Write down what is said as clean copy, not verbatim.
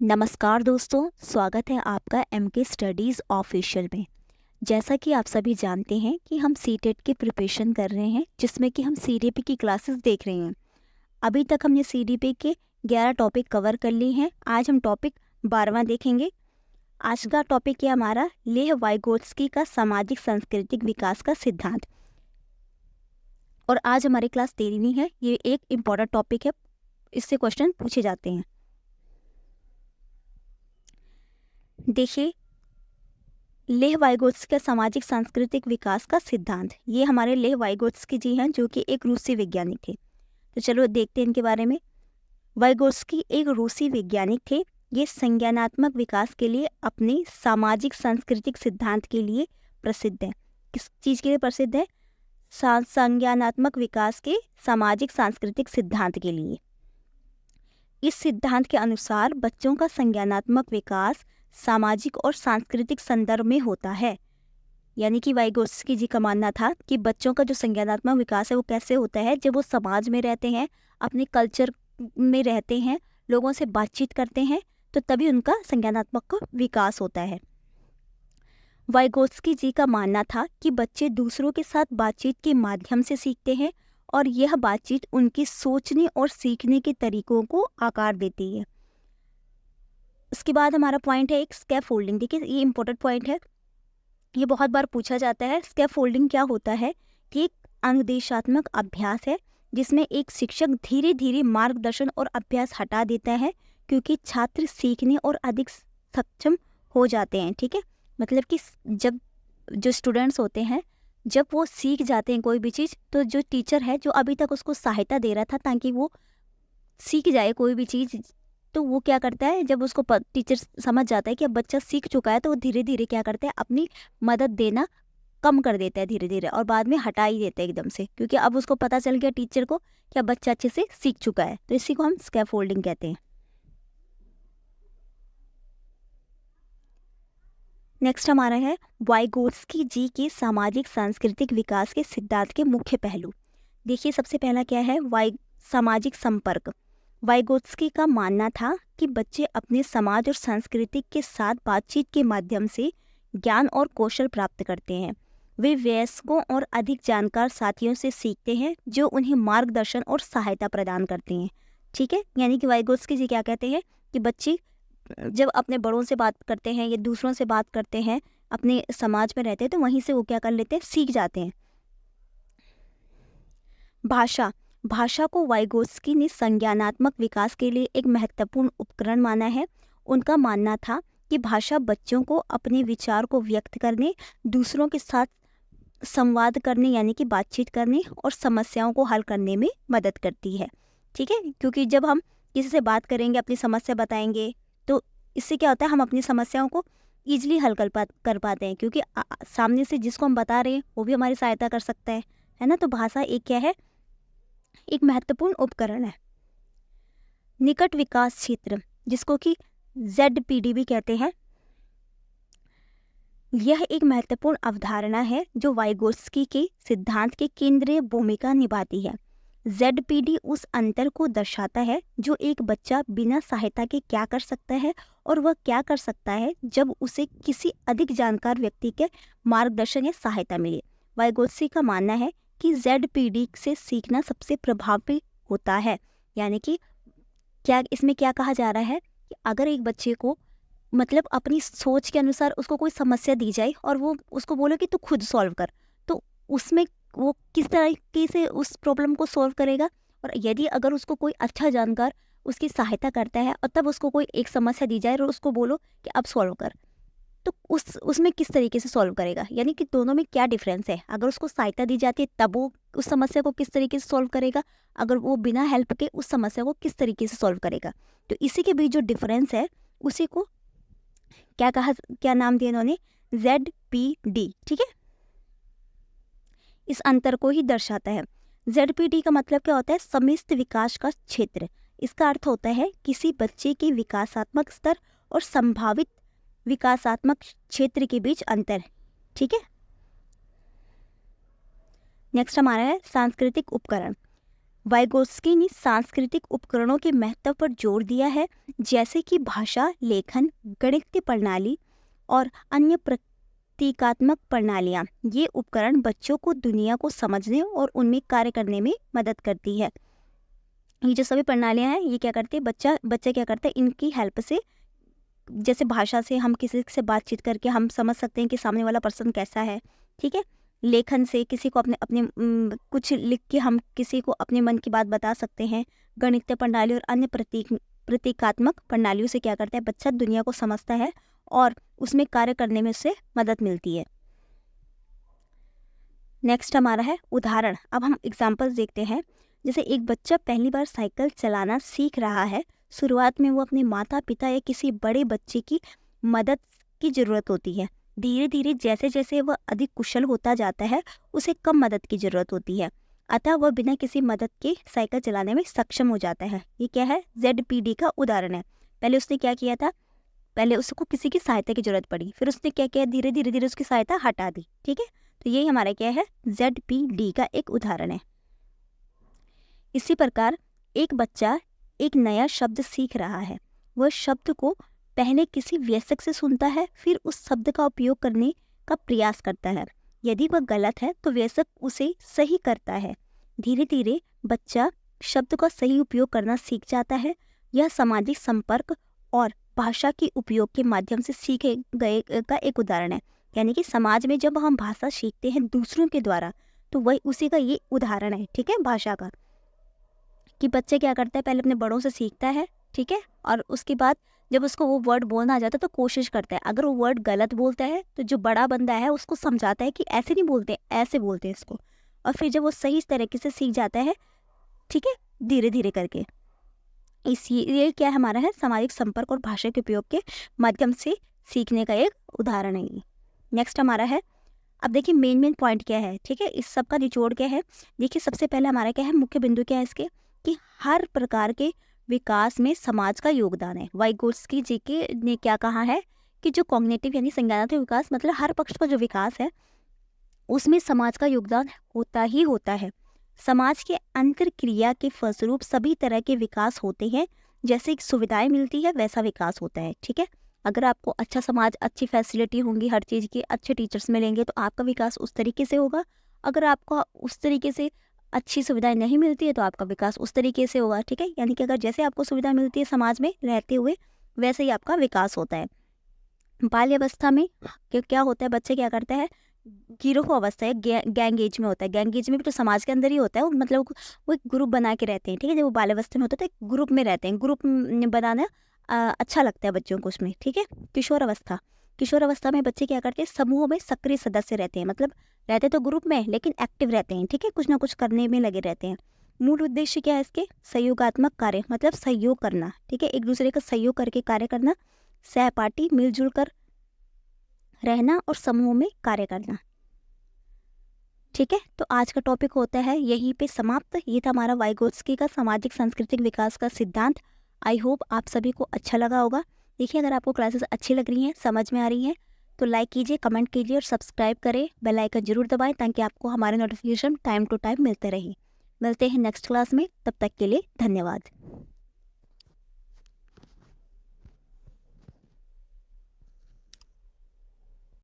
नमस्कार दोस्तों, स्वागत है आपका एमके स्टडीज़ ऑफिशियल में। जैसा कि आप सभी जानते हैं कि हम सीटेट की प्रिपरेशन कर रहे हैं, जिसमें कि हम सीडीपी की क्लासेस देख रहे हैं। अभी तक हमने सीडीपी के 11 टॉपिक कवर कर लिए हैं। आज हम टॉपिक 12वां देखेंगे। आज का टॉपिक है हमारा लेह वाइगोत्स्की का सामाजिक सांस्कृतिक विकास का सिद्धांत। और आज हमारी क्लास 13वीं है। ये एक इम्पॉर्टेंट टॉपिक है, इससे क्वेश्चन पूछे जाते हैं। देखिए, लेह वाइगोत्स्की का सामाजिक सांस्कृतिक विकास का सिद्धांत, ये हमारे लेह वाइगोत्स्की जी हैं, जो कि एक रूसी वैज्ञानिक थे। तो चलो देखते हैं इनके बारे में। वाइगोत्स्की एक रूसी वैज्ञानिक थे। ये संज्ञानात्मक विकास के लिए अपने सामाजिक सांस्कृतिक सिद्धांत के लिए प्रसिद्ध है। किस चीज़ के लिए प्रसिद्ध है? संज्ञानात्मक विकास के सामाजिक सांस्कृतिक सिद्धांत के लिए। इस सिद्धांत के अनुसार बच्चों का संज्ञानात्मक विकास सामाजिक और सांस्कृतिक संदर्भ में होता है। यानी कि वाइगोत्स्की जी का मानना था कि बच्चों का जो संज्ञानात्मक विकास है वो कैसे होता है, जब वो समाज में रहते हैं, अपने कल्चर में रहते हैं, लोगों से बातचीत करते हैं, तो तभी उनका संज्ञानात्मक विकास होता है। वाइगोत्स्की जी का मानना था कि बच्चे दूसरों के साथ बातचीत के माध्यम से सीखते हैं और यह बातचीत उनकी सोचने और सीखने के तरीकों को आकार देती है। उसके बाद हमारा पॉइंट है एक स्कैफोल्डिंग। देखिए, ये इंपॉर्टेंट पॉइंट है, ये बहुत बार पूछा जाता है। स्कैफोल्डिंग क्या होता है कि एक अनुदेशात्मक अभ्यास है जिसमें एक शिक्षक धीरे धीरे मार्गदर्शन और अभ्यास हटा देता है, क्योंकि छात्र सीखने और अधिक सक्षम हो जाते हैं। ठीक है, मतलब कि जब जो स्टूडेंट्स होते हैं, जब वो सीख जाते हैं कोई भी चीज़, तो जो टीचर है जो अभी तक उसको सहायता दे रहा था ताकि वो सीख जाए कोई भी चीज़, तो वो क्या करता है, जब उसको टीचर समझ जाता है कि अब बच्चा सीख चुका है, तो वो धीरे धीरे क्या करता है, अपनी मदद देना कम कर देता है धीरे धीरे, और बाद में हटा ही देता है एकदम से, क्योंकि अब उसको पता चल गया टीचर को कि अब बच्चा अच्छे से सीख चुका है। तो इसी को हम स्कैफोल्डिंग कहते हैं। नेक्स्ट हमारा है वाइगोत्स्की जी के सामाजिक सांस्कृतिक विकास के सिद्धांत के मुख्य पहलू। देखिए, सबसे पहला क्या है, सामाजिक संपर्क। वाइगोत्स्की का मानना था कि बच्चे अपने समाज और संस्कृति के साथ बातचीत के माध्यम से ज्ञान और कौशल प्राप्त करते हैं। वे वयस्कों और अधिक जानकार साथियों से सीखते हैं जो उन्हें मार्गदर्शन और सहायता प्रदान करते हैं। ठीक है, यानी कि वाइगोत्स्की जी क्या कहते हैं कि बच्चे जब अपने बड़ों से बात करते हैं या दूसरों से बात करते हैं, अपने समाज में रहते हैं, तो वहीं से वो क्या कर लेते हैं, सीख जाते हैं। भाषा को वाइगोत्स्की ने संज्ञानात्मक विकास के लिए एक महत्वपूर्ण उपकरण माना है। उनका मानना था कि भाषा बच्चों को अपने विचार को व्यक्त करने, दूसरों के साथ संवाद करने यानी कि बातचीत करने और समस्याओं को हल करने में मदद करती है। ठीक है, क्योंकि जब हम किसी से बात करेंगे, अपनी समस्या बताएंगे, तो इससे क्या होता है, हम अपनी समस्याओं को ईजिली हल कर पाते हैं, क्योंकि सामने से जिसको हम बता रहे हैं वो भी हमारी सहायता कर सकता है ना। तो भाषा एक क्या है, एक महत्वपूर्ण उपकरण है। निकट विकास क्षेत्र, जिसको कि ZPD भी कहते हैं, यह एक महत्वपूर्ण अवधारणा है जो वाइगोत्स्की के सिद्धांत के केंद्रीय भूमिका निभाती है। ZPD उस अंतर को दर्शाता है जो एक बच्चा बिना सहायता के क्या कर सकता है और वह क्या कर सकता है जब उसे किसी अधिक जानकार व्यक्ति के मार्गदर्शन या सहायता मिले। वाइगोत्स्की का मानना है कि ZPD से सीखना सबसे प्रभावी होता है। यानी कि क्या इसमें क्या कहा जा रहा है कि अगर एक बच्चे को मतलब अपनी सोच के अनुसार उसको कोई समस्या दी जाए और वो उसको बोले कि तू खुद सॉल्व कर, तो उसमें वो किस तरीके से उस प्रॉब्लम को सॉल्व करेगा। और यदि अगर उसको कोई अच्छा जानकार उसकी सहायता करता है और तब उसको कोई एक समस्या दी जाए और उसको बोलो कि अब सॉल्व कर, तो उसमें किस तरीके से सॉल्व करेगा। यानी कि दोनों में क्या डिफरेंस है। अगर उसको सहायता दी जाती है तब वो उस समस्या को किस तरीके से सॉल्व करेगा, अगर वो बिना हेल्प के उस समस्या को किस तरीके से सॉल्व करेगा। तो इसी के बीच जो डिफरेंस है उसी को क्या नाम दिया इन्होंने, ZPD। ठीक है, इस अंतर को ही दर्शाता है। ZPD का मतलब क्या होता है, सम्मिश्र विकास का क्षेत्र। इसका अर्थ होता है किसी बच्चे के विकासात्मक स्तर और संभावित विकासात्मक क्षेत्र के बीच अंतर। ठीक है, नेक्स्ट हमारा है सांस्कृतिक उपकरण। वाइगोत्स्की ने सांस्कृतिक उपकरणों के महत्व पर जोर दिया है, जैसे कि भाषा, लेखन, गणितीय प्रणाली और अन्य प्रतीकात्मक प्रणालियाँ। ये उपकरण बच्चों को दुनिया को समझने और उनमें कार्य करने में मदद करती है। ये जो सभी प्रणालियाँ हैं, ये क्या करती है, बच्चा क्या करता है, इनकी हेल्प से, जैसे भाषा से हम किसी से बातचीत करके हम समझ सकते हैं कि सामने वाला पर्सन कैसा है, ठीक है। लेखन से किसी को अपने अपने कुछ लिख के हम किसी को अपने मन की बात बता सकते हैं। गणितीय प्रणाली और अन्य प्रतीकात्मक प्रणालियों से क्या करता है, बच्चा दुनिया को समझता है और उसमें कार्य करने में उससे मदद मिलती है। नेक्स्ट हमारा है उदाहरण। अब हम एग्जाम्पल्स देखते हैं। जैसे एक बच्चा पहली बार साइकिल चलाना सीख रहा है। शुरुआत में वो अपने माता पिता या किसी बड़े बच्चे की मदद की ज़रूरत होती है। धीरे धीरे जैसे जैसे वह अधिक कुशल होता जाता है, उसे कम मदद की ज़रूरत होती है, अतः वह बिना किसी मदद के साइकिल चलाने में सक्षम हो जाता है। ये क्या है, ZPD का उदाहरण है। पहले उसने क्या किया था, पहले उसको किसी की सहायता की ज़रूरत पड़ी, फिर उसने क्या किया, धीरे धीरे धीरे उसकी सहायता हटा दी, ठीक है। तो यही हमारा क्या है, ZPD का एक उदाहरण है। इसी प्रकार एक बच्चा एक नया शब्द सीख रहा है। वह शब्द को पहले किसी वयस्क से सुनता है, फिर उस शब्द का उपयोग करने का प्रयास करता है। यदि वह गलत है तो वयस्क उसे सही करता है। धीरे धीरे बच्चा शब्द का सही उपयोग करना सीख जाता है। यह सामाजिक संपर्क और भाषा के उपयोग के माध्यम से सीखे गए का एक उदाहरण है। यानी कि समाज में जब हम भाषा सीखते हैं दूसरों के द्वारा, तो वही उसी का ये उदाहरण है, ठीक है, भाषा का। कि बच्चे क्या करता है, पहले अपने बड़ों से सीखता है, ठीक है, और उसके बाद जब उसको वो वर्ड बोलना आ जाता है तो कोशिश करता है। अगर वो वर्ड गलत बोलता है तो जो बड़ा बंदा है उसको समझाता है कि ऐसे नहीं बोलते, ऐसे बोलते हैं इसको। और फिर जब वो सही तरीके से सीख जाता है, ठीक है, धीरे धीरे करके। ये क्या हमारा है, सामाजिक संपर्क और भाषा के उपयोग के माध्यम से सीखने का एक उदाहरण है ये। नेक्स्ट हमारा है, अब देखिए मेन पॉइंट क्या है, ठीक है, इस सब का निचोड़ क्या है। देखिए सबसे पहले हमारा क्या है, मुख्य बिंदु क्या है इसके, कि हर प्रकार के विकास में समाज का योगदान है। वाइगोत्स्की जी के ने क्या कहा है कि जो कॉग्निटिव यानी संज्ञानात्मक विकास, मतलब हर पक्ष का जो विकास है उसमें समाज का योगदान होता ही होता है। समाज के अंतर्क्रिया के फलस्वरूप सभी तरह के विकास होते हैं। जैसे सुविधाएं मिलती है वैसा विकास होता है, ठीक है। अगर आपको अच्छा समाज, अच्छी फैसिलिटी होंगी, हर चीज़ की अच्छे टीचर्स मिलेंगे तो आपका विकास उस तरीके से होगा। अगर आपको उस तरीके से अच्छी सुविधाएं नहीं मिलती है तो आपका विकास उस तरीके से होगा, ठीक है। यानी कि अगर जैसे आपको सुविधा मिलती है समाज में रहते हुए, वैसे ही आपका विकास होता है। बाल्यावस्था में क्या होता है, बच्चे क्या करते हैं, गिरोह अवस्था है, गैंग एज में होता है। गैंग एज में भी तो समाज के अंदर ही होता है, वो मतलब वो एक ग्रुप बना के रहते हैं, ठीक है। जब वो बाल्यावस्था में होता है तो ग्रुप में रहते हैं, ग्रुप बनाना अच्छा लगता है बच्चों को उसमें, ठीक है। किशोर अवस्था में बच्चे क्या करते हैं, समूह में सक्रिय सदस्य रहते हैं, मतलब रहते तो ग्रुप में लेकिन एक्टिव रहते हैं, ठीक है, कुछ ना कुछ करने में लगे रहते हैं। मूल उद्देश्य क्या है इसके, सहयोगात्मक कार्य, मतलब सहयोग करना, ठीक है, एक दूसरे का सहयोग करके कार्य करना, सहपाठी, मिलजुल कर रहना और समूह में कार्य करना, ठीक है। तो आज का टॉपिक होता है यहीं पे समाप्त। ये था हमारा वाइगोत्स्की का सामाजिक सांस्कृतिक विकास का सिद्धांत। आई होप आप सभी को अच्छा लगा होगा। देखिए अगर आपको क्लासेस अच्छी लग रही हैं, समझ में आ रही हैं, तो लाइक कीजिए, कमेंट कीजिए और सब्सक्राइब करें, बेल आइकन जरूर दबाएं ताकि आपको हमारे नोटिफिकेशन टाइम टू टाइम मिलते रहे। मिलते हैं नेक्स्ट क्लास में, तब तक के लिए धन्यवाद।